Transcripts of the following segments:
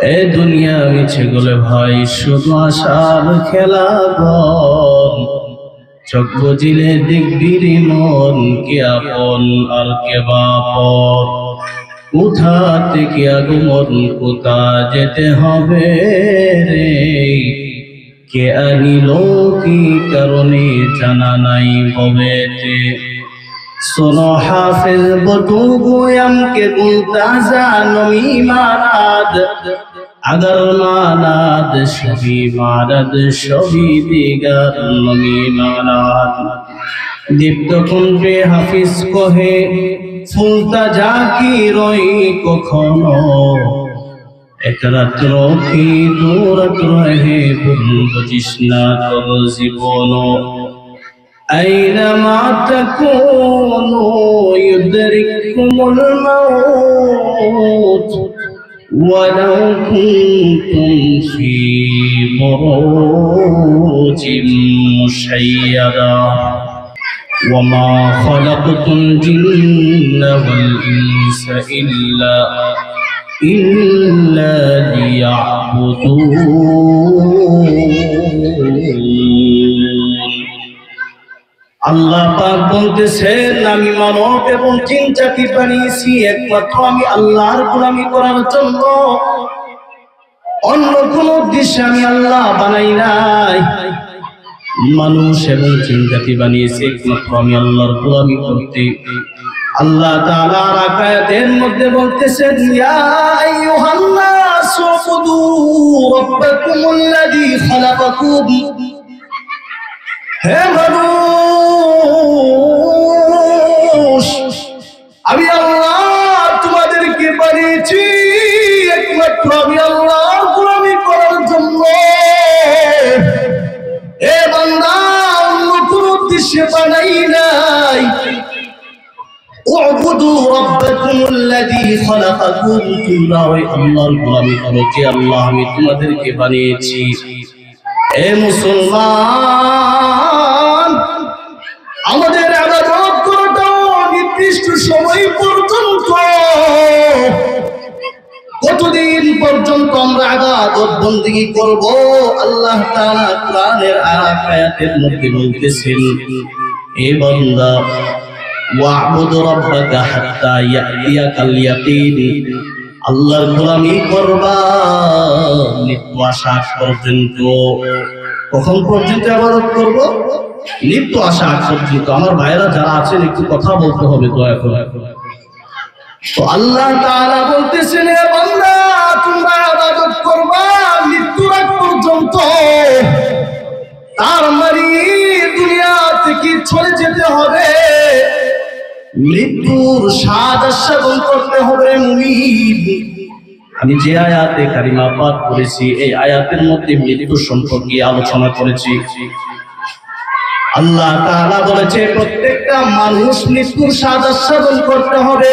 এ দুনিয়া মিছে গলে ভাই শুধু আশার খেলা ঘর। চোখ বুজিলে দেখবি রে মন কে আপন আর কে বাপর। কোথা থেকে আগমন কোথা যেতে হবে রে, কে আনিল কি কারণে জানা নাই ভবেতে। শোনো হাফেজ বটু গোয়াম কে গুলতা জানমি মানাদ, আগার মানাদ সবই মানাদ সবই দিগার নমি মানাদ। দীপ্ত কণ্ঠে হাফিজ কহে ফুলতা জাকি রই কখনো, এক রাত্র কি দু রাত্র হে ভুল বুঝিস না তোর জীবন। أينما تكونوا يدرككم الموت ولو كنتم في بروج مشيدة وما خلقت الجن والإنس إلا ليعبدون। আল্লাহ পাক বলতেছেন, আমি মানব এবং জিন জাতি বানিয়েছি একমাত্র আমি আল্লাহর গোলামি করার জন্য, অন্য কোন উদ্দেশ্যে আমি আল্লাহ বানাই নাই। মানুষ এবং জিন জাতি বানিয়েছি একমাত্র আমি আল্লাহর গোলামি করতে। আল্লাহ তাআলা আয়াতের মধ্যে বলতেছেন, ইয়া আইয়ুহান নাস উবুদু রাব্বাকুমুল্লাযী খালাকাকুম। হে মানুষ, আমি আল্লাহ তোমাদেরকে বানিয়েছি একমাত্র আমি আল্লাহর গোলামি করার জন্য। হে বান্দা, অন্য কোন উদ্দেশ্যে বানাই নাই। উবুদু রাব্বাকুমুল্লাযী খালাকাকুম, তোমরা ওই আল্লাহর গোলামি করো যে আল্লাহ আমি তোমাদেরকে বানিয়েছি। হে মুসলমান, আমাদের ইবাদত করাটা নির্দিষ্ট সময় পর্যন্ত। কতদিন পর্যন্ত আমরা ইবাদত বندگی করব? আল্লাহ তাআলা কোরআনের আয়াতের মধ্যে বলতেছেন, হে বান্দা ওয়া'বুদ রাব্বাকা হাত্তা ইয়াতিয়াকাল ইয়াকিন, আল্লাহর গোলামি করবা নিত্য আশা পর্যন্ত। কখন পর্যন্ত ইবাদত করব? নিত্য আশা পর্যন্ত। আমার ভাইরা যারা আছেন একটু কথা বলতে হবে দয়া করে। তো আল্লাহ তাআলা বলতেছেন, হে বান্দা তোমরা ইবাদত করবা মৃত্যুর আগ পর্যন্ত। তার মানে দুনিয়া থেকে চলে যেতে হবে, মৃত্যুর স্বাদ আস্বাদন করতে হবে মুমিন। আমি যে আয়াতে কারিমা পাঠ করেছি এই আয়াতের মধ্যে মৃত্যু সম্পর্কে আলোচনা করেছি। আল্লাহ তাআলা বলেছে প্রত্যেকটা মানুষ মৃত্যুর স্বাদ আস্বাদন করতে হবে।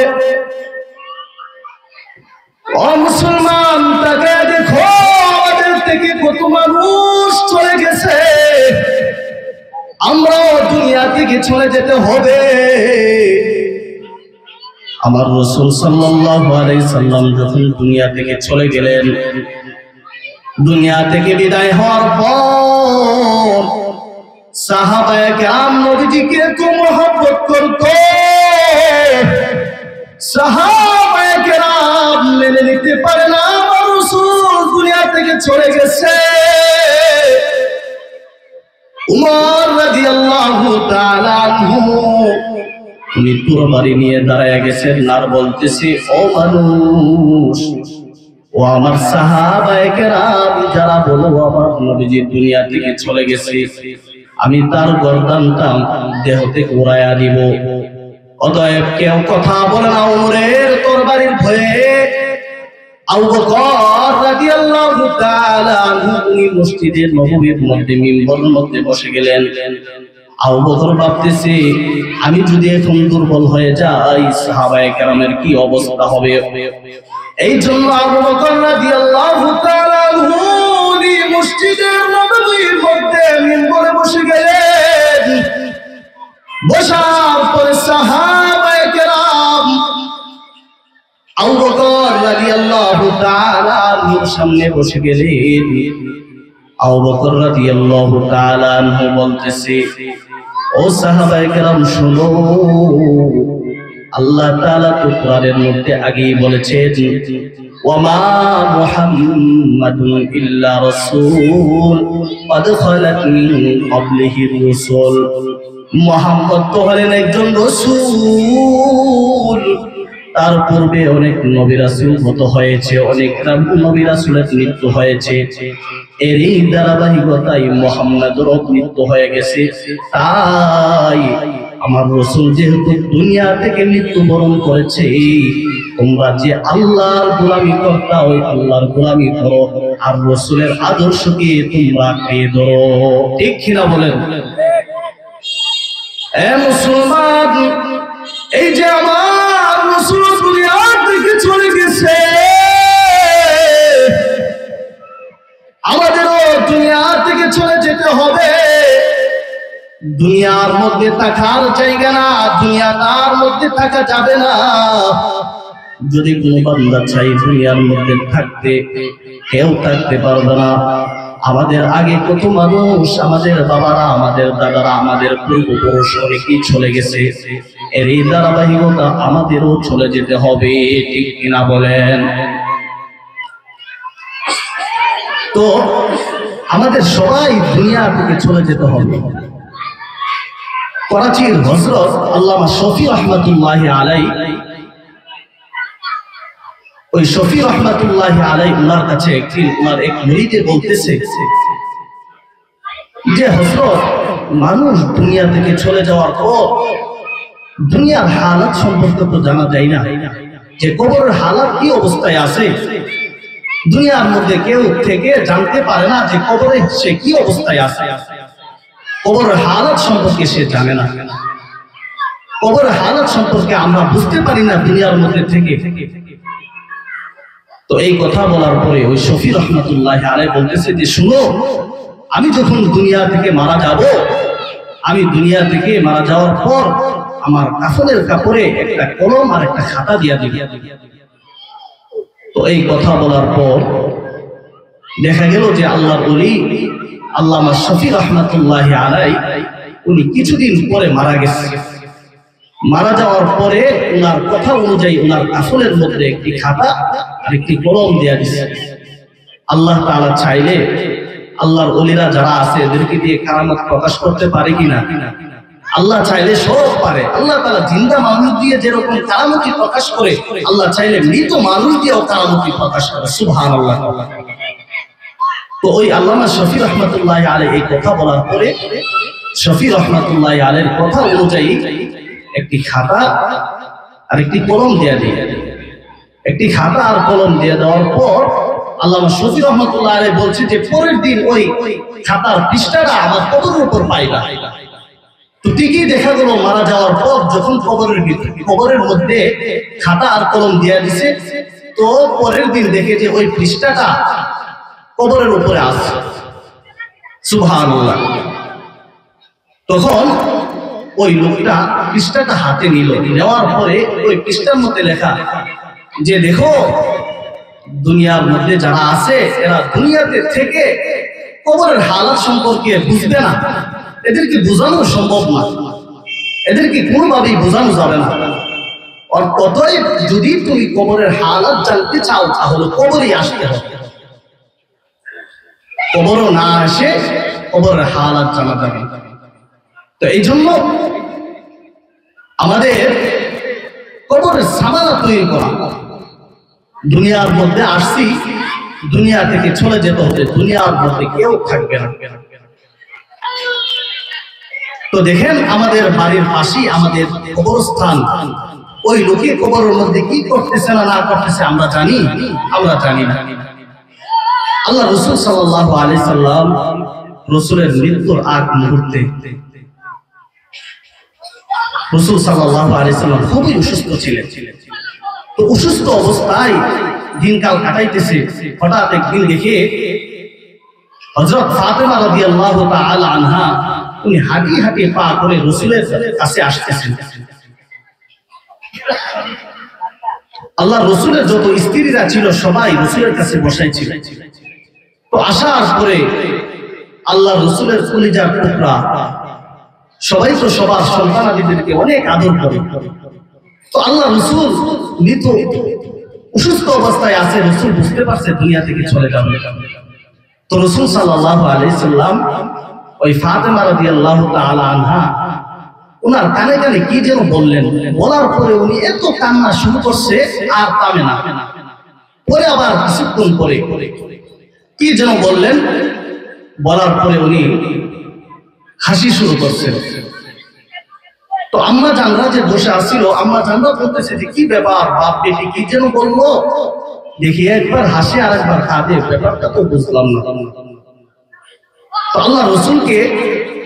ও মুসলমান, তাকে দেখো আমাদের থেকে কত মানুষ চলে গেছে। আমরাও দুনিয়া থেকে চলে যেতে হবে। আমার রাসূল সাল্লাল্লাহু আলাইহি সাল্লাম যখন দুনিয়া থেকে চলে গেলেন, দুনিয়া থেকে বিদায় হওয়ার পর সাহাবায়ে কেরাম নবীজিকে খুব মহব্বত করত। সাহাবায়ে কেরাম মেনে নিতে পারে না আমার রাসূল দুনিয়া থেকে চলে গেছে। উমর রাদিয়াল্লাহু তাআলা আনহু উনি তরবারি নিয়ে দাঁড়ায় গেছেন আর বলতেছে, ও মানুষ, ও আমার সাহাবায়ে কেরাম যারা বলো আমার নবীজি দুনিয়া থেকে চলে গেছে, আমি তার গর্দানটা দেহ থেকে উড়াইয়া দিব। অতএব কেউ কথা বলে না উমরের তরবারির ভয়ে। আবু বকর রাদিয়াল্লাহু তাআলা আনহু উনি মসজিদে নববীর মধ্যে মিম্বরের মধ্যে বসে গেলেন। আবু বকর ভাবতেছে, আমি যদি এখন দুর্বল হয়ে যাই সাহাবায়ে কেরামের কি অবস্থা হবে। এই জন্য আবু বকর রাদিয়াল্লাহু তাআলা আনহু মসজিদের নববীর মধ্যে মিম্বরে বসে গেলেন। বসার পরে সাহাবায়ে কেরাম আবু বকর রাদিয়াল্লাহু তাআলা নূর সামনে বসে গেলেন। আবু বকর রাদিয়াল্লাহু তাআলা আনহু বলতেছে, ও সাহাবায়ে কেরাম শুনো, আল্লাহ তাআলা তো কোরআনের মধ্যে আগেই বলেছেন, ওয়ামা মুহাম্মাদুন ইল্লা রাসূল ক্বাদ খালাত মিন ক্বাবলিহির রাসূল। মুহাম্মদ তো হলেন একজন রাসূল, তার পূর্বে অনেক নবী রাসূল গত হয়েছে, অনেক নবী রাসূলের মৃত্যু হয়েছে, এরই ধারাবাহিকতায় মুহাম্মদের মৃত্যু হয়ে গেছে। তাই আমার রাসূল যেহেতু দুনিয়া থেকে মৃত্যুবরণ করেছে, তোমরা যে আল্লাহর গোলামি করতা ওই আল্লাহর গোলামি করো, আর রাসূলের আদর্শকে তোমরা পেয়ে ধরো। ঠিক কিনা বলেন? এ মুসলমান, এই যে আমার রাসূল দুনিয়া থেকে চলে গেছে, আমাদেরও দুনিয়া থেকে চলে যেতে হবে। দুনিয়ার মধ্যে থাকার জায়গা না, দুনিয়ার মধ্যে থাকা যাবে না। যদি কোনো বান্দা চাই দুনিয়ার মধ্যে থাকতে, কেউ থাকতে পারবে না। আমাদের আগে কত মানুষ, আমাদের বাবারা, আমাদের দাদারা, আমাদের পূর্বপুরুষ অনেকেই চলে গেছে, এর এই ধারাবাহিকতা আমাদেরও চলে যেতে হবে। ঠিক কিনা বলেন? তো আমাদের সবাই দুনিয়া থেকে চলে যেতে হবে। করাচির হযরত আল্লামা শফি রহমাতুল্লাহি আলাইহি, ওই শফি রহমাতুল্লাহি আলাইহি উনার কাছে একদিন উনার এক মুরিদে বলতেছে যে হযরত, মানুষ দুনিয়া থেকে চলে যাওয়ার পর দুনিয়ার হালাত সম্পর্কে তো জানা যায় না, যে কবরের হালাত কি অবস্থায় আছে। দুনিয়ার মধ্যে কেউ থেকে জানতে পারে না যে কবরে সে কি অবস্থায় আছে। কবরের হালাত সম্পর্কে সে জানে না, কবরের হালাত সম্পর্কে আমরা বুঝতে পারি না দুনিয়ার মধ্যে থেকে। তো এই কথা বলার পরে ওই শফি রহমাতুল্লাহি আলাইহি বলতেছে যে শুনো, আমি যখন দুনিয়া থেকে মারা যাব, আমি দুনিয়া থেকে মারা যাওয়ার পর আমার কাফনের কাপড়ে একটা কলম আর একটা খাতা দিয়া দিবি। তো এই কথা বলার পর দেখা গেল যে আল্লাহর ওলি আল্লামা শফি রহমাতুল্লাহি আলাইহি উনি কিছুদিন পরে মারা গেছে। মারা যাওয়ার পরে ওনার কথা অনুযায়ী ওনার কাফনের মধ্যে একটি খাতা আর একটি কলম দেয়া দিয়েছে। আল্লাহ তাআলা চাইলে আল্লাহর ওলিরা যারা আছে এদেরকে দিয়ে কারামত প্রকাশ করতে পারে কিনা? আল্লাহ চাইলে সব পারে। আল্লাহ তাআলা জিন্দা মানুষ দিয়ে যেরকম কারামতি প্রকাশ করে, আল্লাহ চাইলে মৃত মানুষ দিয়েও কারামতি প্রকাশ করে। সুবহানাল্লাহ। তো ওই আল্লামা শফি রহমাতুল্লাহি আলাইহি এই কথা বলার পরে শফি রহমাতুল্লাহি আলাইহির কথা অনুযায়ী একটি খাতা আর একটি কলম দেয়া দিয়ে, একটি খাতা আর কলম দিয়ে দেওয়ার পর আল্লামা শফি রহমাতুল্লাহি আলাইহি বলছে যে পরের দিন ওই খাতার পৃষ্ঠাটা আমার কবরের উপর পাইবা। তো ঠিকই দেখা গেল মারা যাওয়ার পর যখন কবরের মধ্যে খাতা আর কলম দেয়া দিছে, তো পরের দিন দেখে যে ওই পৃষ্ঠাটা কবরের উপরে আছে। সুবহানাল্লাহ। তখন ওই লোকটা পৃষ্ঠাটা হাতে নিল, নেওয়ার পরে ওই পৃষ্ঠার মধ্যে লেখা যে দেখো, দুনিয়ার মধ্যে যারা আছে এরা দুনিয়াতে থেকে কবরের হালাত সম্পর্কে বুঝবে না, এদেরকে বোঝানো সম্ভব না, এদেরকে কোনোভাবেই বোঝানো যাবে না। আর অতএব যদি তুমি কবরের হালাত জানতে চাও তাহলে কবরেই আসতে হবে। কবরও না আসে কবরের হালাত জানা যাবে। তো এই জন্য আমাদের কবরের সামানা তৈরি করা। দুনিয়ার মধ্যে আসছি, দুনিয়া থেকে চলে যেতে হবে, দুনিয়ার মধ্যে কেউ থাকবে না। তো দেখেন আমাদের বাড়ির পাশেই আমাদের কবরস্থান, ওই লোকে কবরের মধ্যে কি করতেছে না না করতেছে আমরা জানি? আমরা জানি না। আল্লাহ রাসূল সাল্লাল্লাহু আলাইহি সাল্লাম রাসূলের মৃত্যুর আগ মুহূর্তে রাসূল সাল্লাল্লাহু আলাইহি সাল্লাম খুবই অসুস্থ ছিলেন। তো অসুস্থ অবস্থায় দিনকাল কাটাইতেছে, হঠাৎ একদিন দেখে হযরত ফাতেমা রাদিয়াল্লাহু তাআলা আনহা উনি হাঁটি হাঁটি পা করে রাসূলের কাছে আসতেছেন। আল্লাহ রসুলের যত স্ত্রীরা ছিল সবাই রসুলের কাছে বসাই ছিল। তো আসার পরে আল্লাহ রসুলের কলিজার টুকরা সবাই তো সবার সন্তানাদিদেরকে অনেক আদর করে। তো আল্লাহ রসুল মৃত অসুস্থ অবস্থায় আছে, রসুল বুঝতে পারছে দুনিয়া থেকে চলে যাবে। তো রসুল সাল্লাল্লাহু আলাইহি সাল্লাম ওই ফাতেমা রাদিয়াল্লাহু তাআলা আনহা ওনার কানে কানে কি যেন বললেন, বলার পরে উনি এত কান্না শুরু করছে আর থামে না। পরে আবার কিছুক্ষণ পরে কি যেন বললেন, বলার পরে উনি হাসি শুরু করছেন। তো আম্মা জানরা যে বসে আসছিল, আম্মা জানরা বলতেছে যে কি ব্যাপার, বাপ বেটি কি যেন বললো, দেখি একবার হাসি আর একবার কাঁদে, ব্যাপারটা তো বুঝলাম না। তো আল্লাহ রসুলকে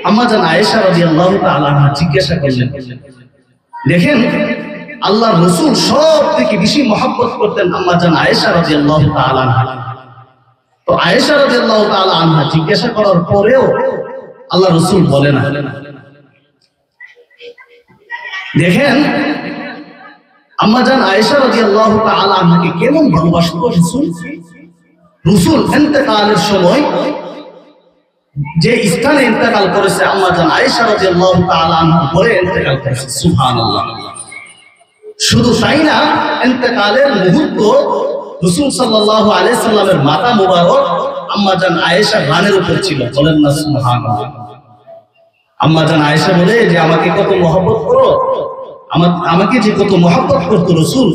আম্মা জান আয়েশা রাদিয়াল্লাহু তাআলা আনহা জিজ্ঞাসা করলেন। দেখেন আল্লাহ রসুল সব থেকে বেশি মহব্বত করতেন আম্মা জান আয়েশা রাদিয়াল্লাহু তাআলা আনহা। তো আয়েশা রাদিয়াল্লাহু তাআলা আনহা জিজ্ঞাসা করার পরেও আল্লাহ রসুল বলে না। দেখেন আম্মা জান আয়েশা রাদিয়াল্লাহু তাআলা আনহাকে কেমন ভালোবাসতো রাসূল। রাসূল ইন্তেকালের সময় যে স্থানে ইন্তেকাল করেছে আম্মা জান আয়েশা রাদিয়াল্লাহু তাআলা আনহা পরে ইন্তেকাল করেছে। সুবহানাল্লাহ। শুধু তাই না, ইন্তেকালের মুহূর্ত রাসূল সাল্লাল্লাহু আলাইহি সাল্লামের মাথা মুবারক আম্মা জান আয়েশার রানের উপর ছিল। বলেন না সুবহানাল্লাহ। আম্মা জান আয়েশা বলে যে আমাকে কত মহব্বত করো, আমাকে যে কত মহব্বত করতো রাসূল।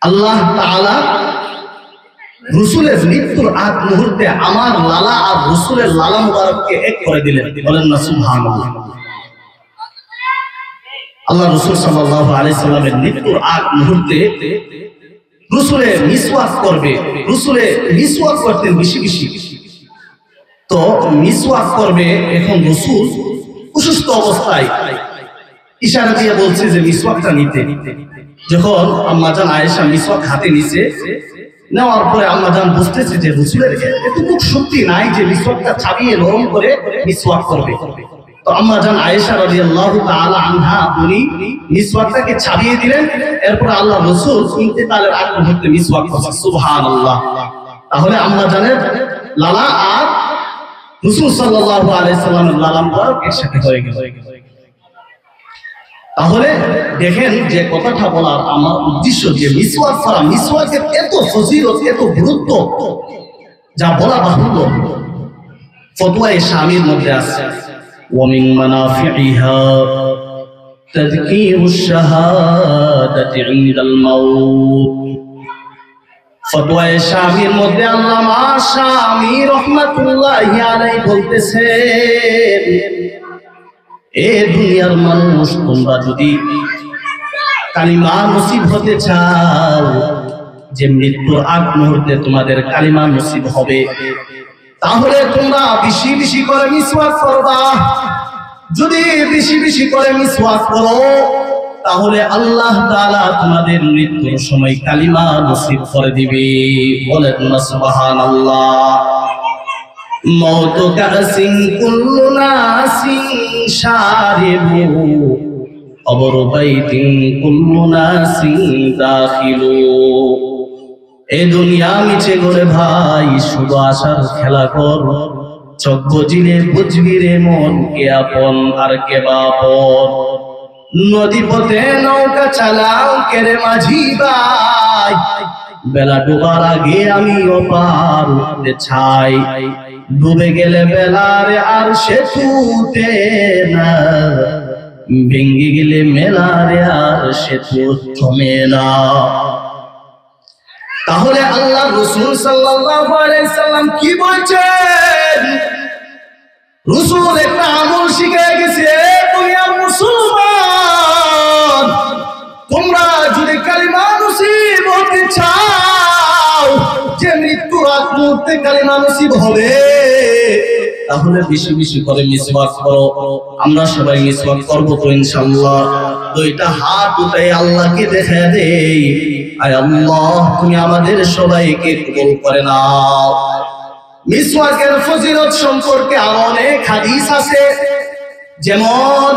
আল্লাহ তাআলা রাসূলের মৃত্যুর আগ মুহূর্তে আমার লালা আর রাসূলের লালা মুবারককে এক করে দিলেন। বলেন না সুবহানাল্লাহ। আল্লাহ রাসূল সাল্লাল্লাহু আলাইহি সাল্লামের মৃত্যুর আগ মুহূর্তে রাসূলের মিসওয়াক করবে, রাসূলের মিসওয়াক করতেন বেশি বেশি। তো মিসওয়াক করবে, এখন রাসূল অসুস্থ অবস্থায় ইশারা দিয়ে বলছে যে মিসওয়াকটা নিতে। যখন আম্মা জান আয়েশা মিসওয়াক হাতে নিছে, নেওয়ার পরে আম্মা জান বুঝতেছে যে রাসূলের এতটুকু শক্তি নাই যে মিসওয়াকটা চাবিয়ে নরম করে মিসওয়াক করবে। তো আম্মা জান আয়েশা রাদিয়াল্লাহু তাআলা আনহা উনি মিসওয়াকটাকে চাবিয়ে দিলেন। এরপর আল্লাহ রাসূল ইন্তেকালের আগ মুহূর্তে মিসওয়াক করছে। সুবহানাল্লাহ। তাহলে আম্মা জানের লালা আর রাসূল সাল্লাল্লাহু আলাইহি সাল্লামের লালা মুবারক একসাথে হয়ে গেল। তাহলে দেখেন যে কথাটা বলার আমার উদ্দেশ্য যে মিসওয়াক করা, মিসওয়াকের এত ফজিলত, এত গুরুত্ব যা বলা বাহুল্য। ফতোয়ায়ে শামির মধ্যে আছে ومن منافعها تذكير الشهادة عند الموت। ফতোয়ায়ে শামির মধ্যে আল্লামা শামি রাহমাতুল্লাহি আলাইহি বলতেছেন, এ দুনিয়ার মানুষ, তোমরা যদি কালিমা নসিব হতে চাও, যে মৃত্যুর আগ মুহূর্তে তোমাদের কালিমা নসিব হবে, তাহলে তোমরা বেশি বেশি করে মিসওয়াক করবা। যদি বেশি বেশি করে মিসওয়াক করো, তাহলে আল্লাহ তাআলা তোমাদের মৃত্যুর সময় কালিমা নসিব করে দিবে। বলেন না সুবহানাল্লাহ। মওত কাসিন কুল্লু নাসিন শারিবু কবর বাইতিন কুল্লু নাসিন দাখিলু। এই দুনিয়া মিছে করে ভাই, শুধু আশার খেলা কর। চোখ বুঝিলে বুঝবি রে মন, কে আপন আর কে বাপন। নদী পথে নৌকা চালাও কেরে মাঝি ভাই, বেলা ডোবার আগে আমি ওপার উঠতে চাই। ডুবে গেলে বেলারে আর সেতুতে না, ভেঙে গেলে মেলারে আর সেতু থমে না। তাহলে আল্লাহ রাসূল সাল্লাল্লাহু আলাইহি সাল্লাম কি বলছেন? রাসূল একটা আমল শিখে গেছে, দুনিয়ার মুসলমান, তোমরা যদি কালিমা নসিব হতে চাও, যে মৃত্যুর আগ মুহূর্তে কালিমা নসিব হবে, তাহলে বেশি বেশি করে মিসওয়াক করো। আমরা সবাই মিসওয়াক করবো তো ইনশাআল্লাহ। দুইটা হাত উঠাই আল্লাহকে দেখা দেই, আয় আল্লাহ তুমি আমাদের সবাইকে কবুল করে নাও। মিসওয়াকের ফজিলত সম্পর্কে আরো অনেক হাদিস আছে। যেমন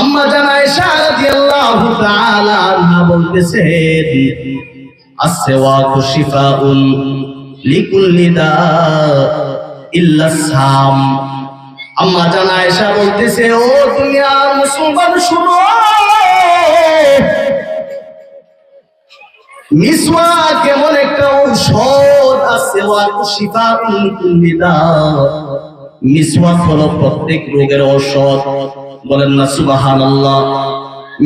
আম্মা জান আয়েশা রাদিয়াল্লাহু তাআলা আনহা বলতেছেন, as-siwaaku shifaa'un লিকুল্লি দা ইল্লা সাম। আম্মা জান আয়েশা বলতেছে, ও দুনিয়ার মুসলমান শুনো, মিসওয়াক এমন একটা ঔষধ, as-siwaaku shifaa'un লিকুল্লি দা। মিসওয়াক হলো প্রত্যেক রোগের ঔষধ। বলেন না সুবহানাল্লাহ।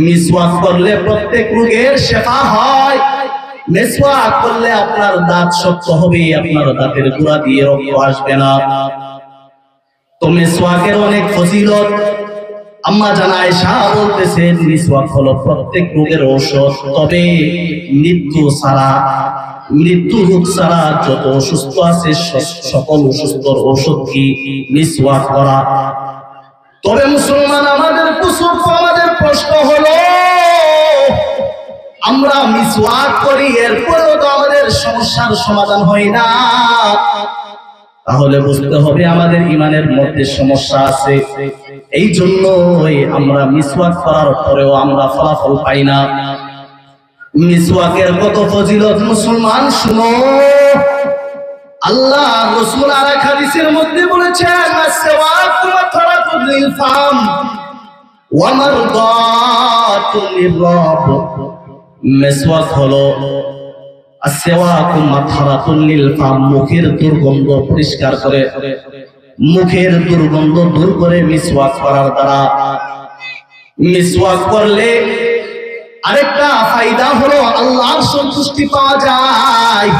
মিসওয়াক করলে প্রত্যেক রোগের শিফা হয়। মিসওয়াক করলে আপনার দাঁত শক্ত হবে, আপনার দাঁতের গোড়া দিয়ে রক্ত আসবে না। তো মিসওয়াকের অনেক ফজিলত। আম্মা জান আয়েশা বলতেছেন, মিসওয়াক হলো প্রত্যেক রোগের ঔষধ। তবে মৃত্যু ছাড়া, মৃত্যু রোগ ছাড়া যত অসুস্থ আছে সকল অসুস্থর ঔষধ কি মিসওয়াক করা। তবে মুসলমান আমাদের প্রশ্ন হলো, আমরা মিসওয়াক করি, এরপরেও তো আমাদের সমস্যার সমাধান হয় না। তাহলে বুঝতে হবে আমাদের ঈমানের মধ্যে সমস্যা আছে। এই জন্যই আমরা মিসওয়াক করার পরেও আমরা ফলাফল পাই না। মিসওয়াকের কত ফজিলত মুসলমান শুনো। আল্লাহ রাসূল আর এক হাদিসের মধ্যে বলেছেন, as-siwaaku matharatun লিল ফাম ওয়া মারদাতুন লির-রাব। মিসওয়াক হলো as-siwaaku matharatun লিল ফাম, মুখের দুর্গন্ধ পরিষ্কার করে, মুখের দুর্গন্ধ দূর করে মিসওয়াক করার দ্বারা। মিসওয়াক করলে আরেকটা ফায়দা হলো আল্লাহর সন্তুষ্টি পাওয়া যায়।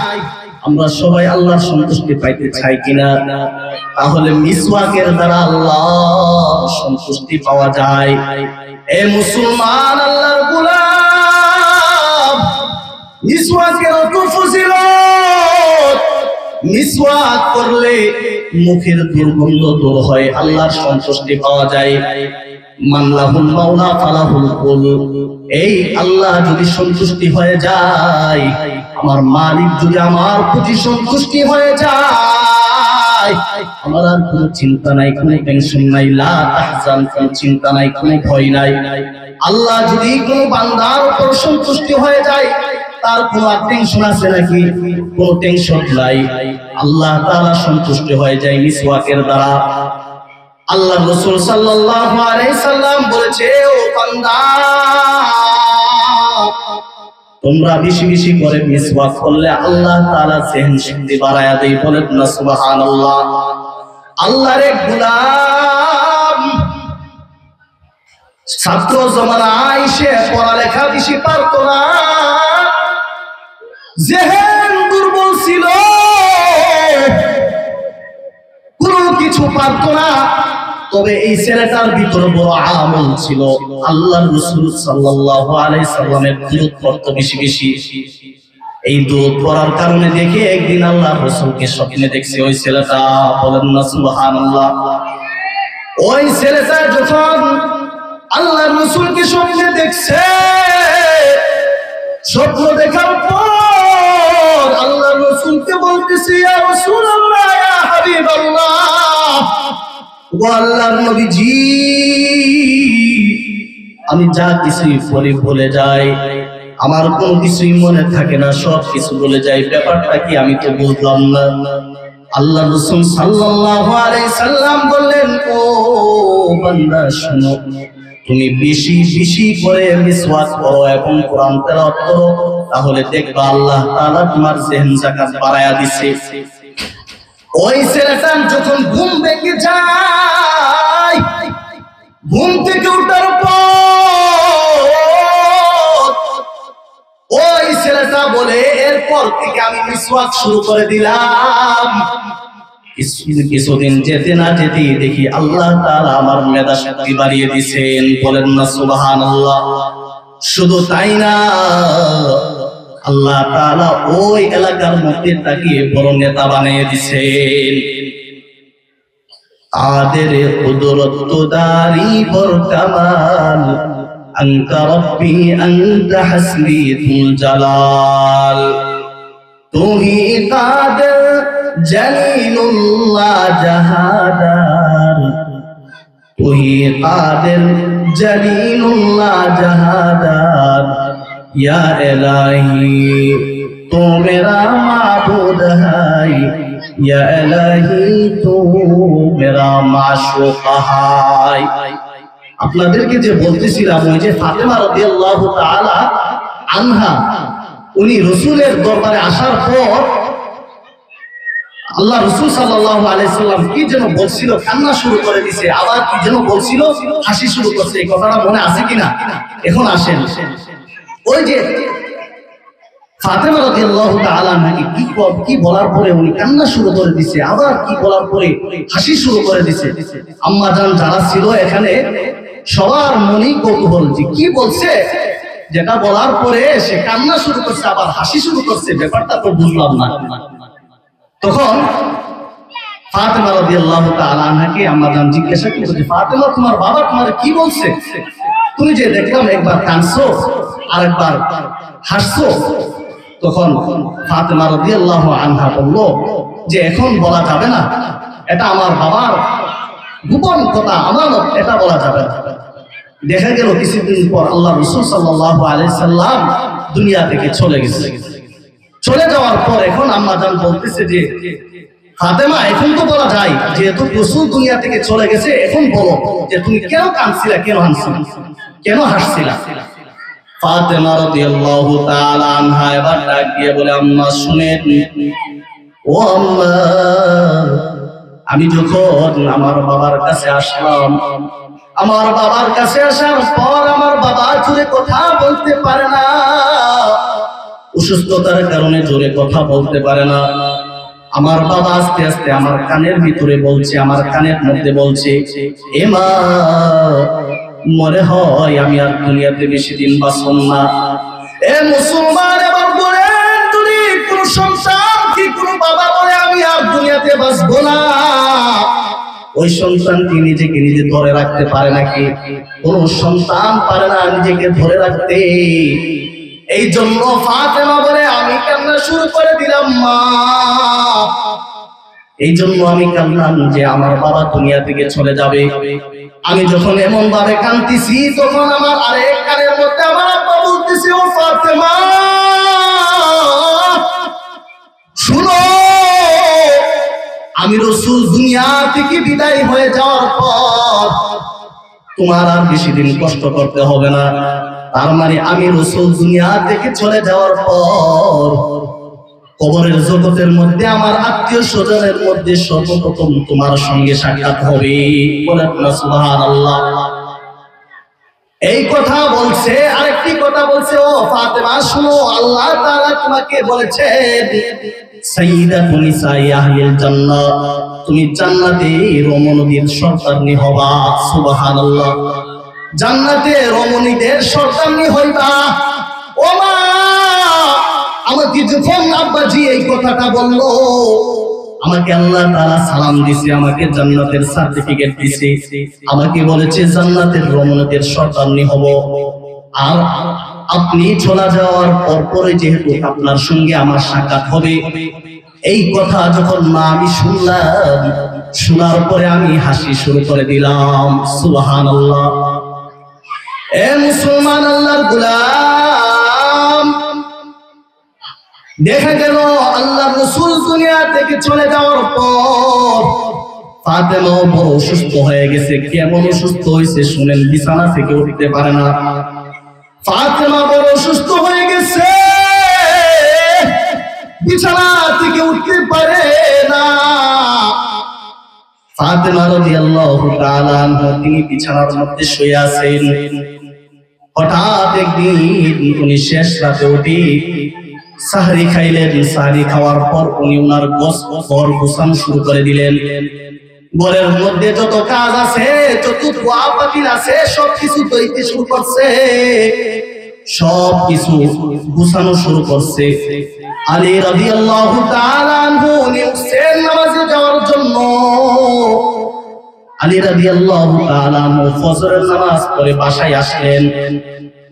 আমরা সবাই আল্লাহর সন্তুষ্টি পাইতে চাই কিনা? তাহলে মিসওয়াকের দ্বারা আল্লাহর সন্তুষ্টি পাওয়া যায়। এ মুসলমান, আল্লাহর গোলাম, মিসওয়াকের অত ফজিলত। মিসওয়াক করলে মুখের দুর্গন্ধ দূর হয়, আল্লাহর সন্তুষ্টি পাওয়া যায়। মানলাহুল মাওলা ফালাহুল কুল। এই আল্লাহ যদি সন্তুষ্টি হয়ে যায়, আমার মালিক যদি আমার প্রতি সন্তুষ্টি হয়ে যায়, আমার আর কোনো চিন্তা নাই, কোনো টেনশন নাই। লা তাহজান, কোনো চিন্তা নাই, কোনো ভয় নাই। আল্লাহ যদি কোনো বান্দার উপর সন্তুষ্টি হয়ে যায়, তার কোনো টেনশন আছে নাকি? কোনো টেনশন নাই। আল্লাহ তাআলা সন্তুষ্ট হয়ে যায় মিসওয়াকের দ্বারা। আল্লাহ রাসূল সাল্লাল্লাহু আলাইহি সাল্লাম বলেছে, ও বান্দা, তোমরা বেশি বেশি করে মিসওয়াক করলে আল্লাহ তাআলা জেহন শক্তি বাড়ায়া দেয়। বলেন না সুবহানাল্লাহ। আল্লাহর এক গোলাম ছাত্র জমানায় সে পড়ালেখা বেশি পারতো না, জেহন দুর্বল ছিল, কোনো কিছু পারতো না। তবে এই ছেলেটার ভিতরে বড় আমল ছিল। আল্লাহর রাসূল সাল্লাল্লাহু আলাইহি সাল্লামের দুরূদ পড়তো বেশি বেশি। এই দুরূদ পড়ার কারণে দেখে একদিন আল্লাহর রাসূলকে স্বপ্নে দেখছে ওই ছেলেটা। বলেন না সুবহানাল্লাহ। ওই ছেলেটা যখন আল্লাহর রাসূলকে স্বপ্নে দেখছে, স্বপ্ন দেখার পর আল্লাহর রাসূলকে বলতেছে, ইয়া রাসূলুল্লাহ, ইয়া হাবিবাল্লাহ, ও আল্লাহর নবীজি, আমি যা কিছুই পড়ি ভুলে যাই, আমার কোনো কিছুই মনে থাকে না, সব কিছু ভুলে যাই। ব্যাপারটা কি আমি তো বুঝলাম না। আল্লাহর রাসূল সাল্লাল্লাহু আলাইহি সাল্লাম বললেন, ও বান্দা শোনো, তুমি বেশি বেশি করে মিসওয়াক করো এবং কোরআন তেলাওয়াত করো, তাহলে দেখবা আল্লাহ তাআলা তোমার জেহন জাকাত বাড়ায়া দিছে। ওই ছেলেটা যখন ঘুম ভেঙে যায়, ঘুম থেকে ওঠার পর ওই ছেলেটা বলে, এরপর থেকে আমি মিসওয়াক শুরু করে দিলাম। কিছুদিন যেতে না যেতে দেখি আল্লাহ তাআলা আমার মেধা শক্তি বাড়িয়ে দিয়েছেন। বলেন না সুবহানাল্লাহ। শুধু তাই না, আল্লাহ তাআলা ওই এলাকার মধ্যে তাকে বড় নেতা বানিয়ে দিয়েছেন। আদের কুদরত দারি বর কামাল, আনতা রব্বি আনতা হাসবি তুল জালাল, তুহি কাদের জলিলুল্লাহ জাহাদার, তুহি قادر جلیل اللہ جہادار یا الہی تو میرا معبود ہے یا الہی تو میرا معشوق ہے আপনাদেরকে যে বলতেছিলাম ওই যে ফাতেমা রাদিয়াল্লাহু তাআলা আনহা উনি রাসূলের দরবারে আসার পর আল্লাহ রাসূল সাল্লাল্লাহু আলাইহি সাল্লাম কি যেন বলছিল কান্না শুরু করে দিয়েছে আবার কি যেন বলছিল হাসি শুরু করছে এই কথাটা মনে আছে কিনা এখন আসেন ওই যে ফাতেমা রাদিয়াল্লাহু তাআলা নাকি কি বলার পরে উনি কান্না শুরু করে দিয়েছে আবার কি বলার পরে হাসি শুরু করে দিয়েছে আম্মা জান যারা ছিল এখানে সবার মনেই কৌতূহল যে কি বলছে যেটা বলার পরে সে কান্না শুরু করছে আবার হাসি শুরু করছে ব্যাপারটা তো বুঝলাম না তখন ফাতেমা রাদিয়াল্লাহু তাআলা আনহাকে আম্মা জান জিজ্ঞাসা করছে ফাতেমা তোমার বাবা তোমার কি বলছে তুমি যে দেখলাম একবার কাঁদছো আর একবার হাসছো তখন ফাতেমা রাদিয়াল্লাহু আনহা বলল যে এখন বলা যাবে না এটা আমার বাবার গোপন কথা আমানত এটা বলা যাবে না দেখা গেল কিছুদিন পর আল্লাহ রাসূল সাল্লাল্লাহু আলাইহি সাল্লাম দুনিয়া থেকে চলে গেছে চলে যাওয়ার পর এখন আম্মা জান বলতেছে যে ফাতেমা এখন তো বলা যায় যেহেতু রাসূল দুনিয়া থেকে চলে গেছে এখন বলো যে তুমি কেন কাঁদছিলা কেন হাসছিলা কেন হাসছিলা ফাতেমা রাদিয়াল্লাহু তাআলা আনহা এবার ডাক দিয়ে বলে আম্মা শুনেন ও আম্মা আমি যখন আমার বাবার কাছে আসলাম আমার বাবার কাছে আসার পর আমার বাবা জোরে কথা বলতে পারে না অসুস্থতার কারণে জোরে কথা বলতে পারে না আমার বাবা আস্তে আস্তে আমার কানের ভিতরে বলছে আমার কানের মধ্যে বলছে এ মা মনে হয় আমি আর দুনিয়াতে বেশি দিন বাঁচব না এ মুসলমান এবার বলেন তুমি কোন সন্তান কি কোন বাবা বলে আমি আর দুনিয়াতে বাঁচব না ওই সন্তানকে নিজেকে নিজে ধরে রাখতে পারে নাকি কোন সন্তান পারে না নিজেকে ধরে রাখতে এই জন্য ফাতেমা বলে আমি কান্না শুরু করে দিলাম মা এই জন্য আমি কান্নাম যে আমার বাবা দুনিয়া থেকে চলে যাবে আমি যখন এমন ভাবে কাঁদতেছি তখন আমার আরেক কানের মধ্যে আমার আব্বা বলতেছে ও ফাতেমা শুনো আমি রাসূল দুনিয়া থেকে বিদায় হয়ে যাওয়ার পর তোমার আর বেশি দিন কষ্ট করতে হবে না তার মানে আমি রাসূল দুনিয়া থেকে চলে যাওয়ার পর কবরের জগতের মধ্যে আমার আত্মীয় স্বজনের মধ্যে সর্বপ্রথম তোমার সঙ্গে সাক্ষাৎ হবে বলেন না সুবহানাল্লাহ এই কথা বলছে আরেকটি কথা বলছে ও ফাতেমা শুনো আল্লাহ তাআলা তোমাকে বলেছেন সাইয়্যিদাতুন নিসাই আহলিল জান্নাহ তুমি জান্নাতে রমণীদের সর্দারনি হবা সুবহানাল্লাহ জান্নাতে রমণীদের সর্দারনি হইবা ও মা আমাকে যখন আব্বাজি এই কথাটা বললো আমাকে আল্লাহ তাআলা সালাম দিয়েছে আমাকে জান্নাতের সার্টিফিকেট দিয়েছে আমাকে বলেছে জান্নাতের রমণীদের সর্দারনি হব আর আপনি চলে যাওয়ার পরে যেহেতু আপনার সঙ্গে আমার সাক্ষাৎ হবে এই কথা যখন মা আমি শুনলাম শোনার পরে আমি হাসি শুরু করে দিলাম সুবহানাল্লাহ এ মুসলমান আল্লাহর গোলাম দেখা গেল আল্লাহর রাসূল দুনিয়া থেকে চলে যাওয়ার পর ফাতেমা বড় অসুস্থ হয়ে গেছে কেমন অসুস্থ হয়েছে শুনেন বিছানা থেকে উঠতে পারে না ফাতেমা বড় অসুস্থ হয়ে গেছে বিছানা থেকে উঠতে পারে না ফাতেমা রাদিয়াল্লাহু তাআলা আনহা তিনি বিছানার মধ্যে শুয়ে আছেন হঠাৎ একদিন উনি শেষ রাতে উঠে সাহরি খাইলেন সাহরি খাওয়ার পর উনি ওনার ঘর গোছানো শুরু করে দিলেন ঘরের মধ্যে যত কাজ আছে যত দোয়া পাতিল আছে সবকিছু দইতে শুরু করছে সবকিছু গোছানো শুরু করছে আলী রাদিয়াল্লাহু তাআলা আনহু উনি উঠছেন নামাজে যাওয়ার জন্য আলী রাদিয়াল্লাহু তাআলা আনহু ফজরের নামাজ পড়ে বাসায় আসলেন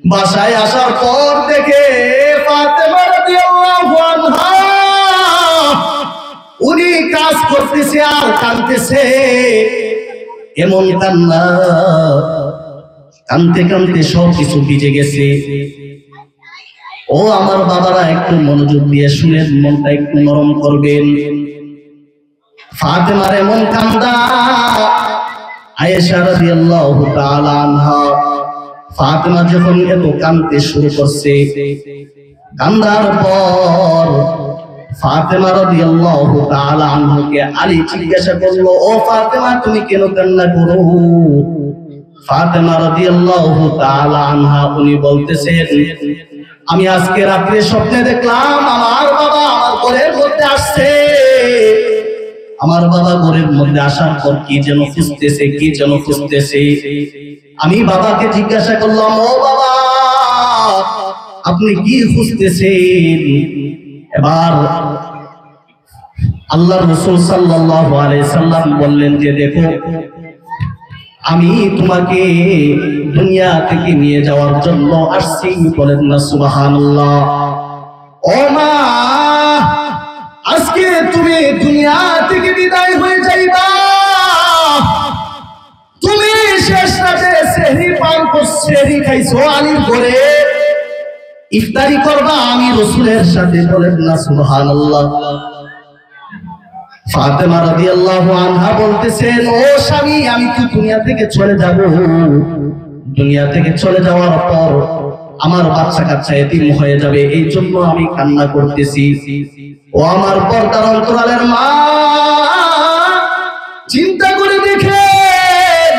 বাসায় আসার পর দেখে ফাতেমা রাদিয়াল্লাহু আনহা উনি কাজ করতেছে আর কাঁদতেছে এমন কান্না, কানতে কানতে সব কিছু ভিজে গেছে। ও আমার বাবারা, একটু মনোযোগ দিয়ে শুনেন, মনটা একটু নরম করবেন। ফাতেমার এমন কান্দা, আয়েশা রাদিয়াল্লাহু তাআলা আনহা, ফাতেমা যখন এত কাঁদতে শুরু করছে, কান্দার পর ফাতেমা রাদিয়াল্লাহু তাআলা আনহাকে আলী জিজ্ঞাসা করলো, ও ফাতেমা, তুমি কেন কান্না করো? ফাতেমা রাদিয়াল্লাহু তাআলা আনহা উনি বলতেছেন, আমি আজকে রাতে স্বপ্নে দেখলাম আমার বাবা আমার ঘরের মধ্যে আসছে। আমার বাবা ঘরের মধ্যে আসার পর কি যেন খুঁজতেছে, কি যেন খুঁজতেছে। আমি বাবাকে জিজ্ঞাসা করলাম, ও বাবা, আপনি কি খুঁজতেছেন? এবার আল্লাহর রাসূল সাল্লাল্লাহু আলাইহি সাল্লাম বললেন যে, দেখো, আমি তোমাকে দুনিয়া থেকে নিয়ে যাওয়ার জন্য আসছি। বলেন না সুবহানাল্লাহ। ও মা, আজকে তুমি দুনিয়া থেকে বিদায় হয়ে যাইবা। তুমি শেষ রাতে সেহরি পান করছো, সেহরি খাইছো আলীর ঘরে, ইফতারি করবা আমি রাসূলের সাথে। বলেন না সুবহানাল্লাহ। ফাতেমা রাদিয়াল্লাহু আনহা বলতেছেন, ও স্বামী, আমি তো দুনিয়া থেকে চলে যাব। দুনিয়া থেকে চলে যাওয়ার পর আমার বাচ্চা কাচ্চা এতিম হয়ে যাবে, এই জন্য আমি কান্না করতেছি। ও আমার পর্দার অন্তরালের মা, চিন্তা করে দেখেন,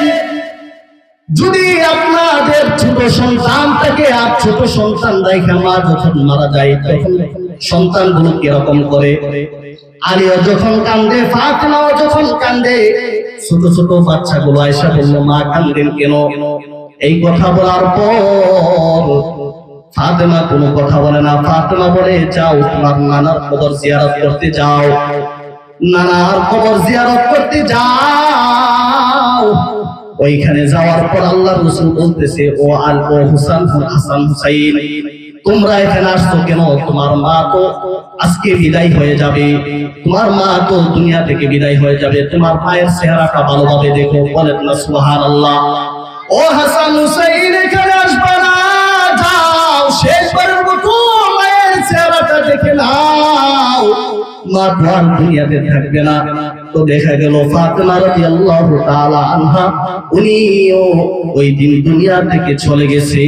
যদি আপনাদের ছোট সন্তান থাকে, আর ছোট সন্তান রাইখা মা যখন মারা যায়, তখন সন্তানগুলো কিরকম করে? আলীও যখন কান্দে, ফাতেমাও যখন কান্দে, ছোট ছোট বাচ্চাগুলো আয়েশা বলল, মা কান্দেন কেন? এই কথা বলার পর ফাতেমা কোনো কথা বলে না। ফাতেমা বলে, যাও তোমার নানার কবর জিয়ারত করতে যাও, নানার কবর জিয়ারত করতে যাও। ওইখানে যাওয়ার পর আল্লাহর রাসূল বলতেছে, ও হুসাইন, হাসান হুসাইন, তোমরা এখানে আসছো কেন? তোমার মা তো আজকে বিদায় হয়ে যাবে, তোমার মা তো দুনিয়া থেকে বিদায় হয়ে যাবে, তোমার মায়ের চেহারাটা ভালোভাবে দেখো। বলেন না সুবহানাল্লাহ। ও হাসান হুসাইন, এখানে আসবা না, যাও শেষবারের মতো মায়ের চেহারাটা দেখে নাও, মা তো আর দুনিয়াতে থাকবে না। তো দেখা গেল ফাতেমা রাদিয়াল্লাহু তাআলা আনহা উনিও ওই দিন দুনিয়া থেকে চলে গেছে।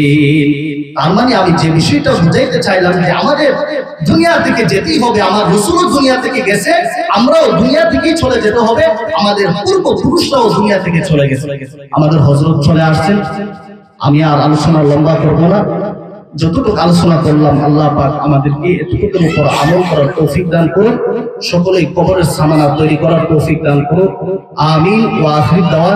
তার মানে আমি যে বিষয়টা বুঝাইতে চাইলাম যে আমাদের দুনিয়া থেকে যেতেই হবে, আমার রাসূল দুনিয়া থেকে গেছে, আমরাও দুনিয়া থেকেই চলে যেতে হবে। আমাদের পূর্বপুরুষরাও দুনিয়া থেকে চলে গেছে, আমাদের হযরত চলে আসছেন। আমি আর আলোচনা লম্বা করব না, যতটুকু আলোচনা করলাম আল্লাহ পাক আমাদেরকে এতটুকুর উপর আমল করার তৌফিক দান করুন। সকলেই কবরের সামানা তৈরি করার তৌফিক দান করুন। আমিন ওয়া আখির দাওয়ানা।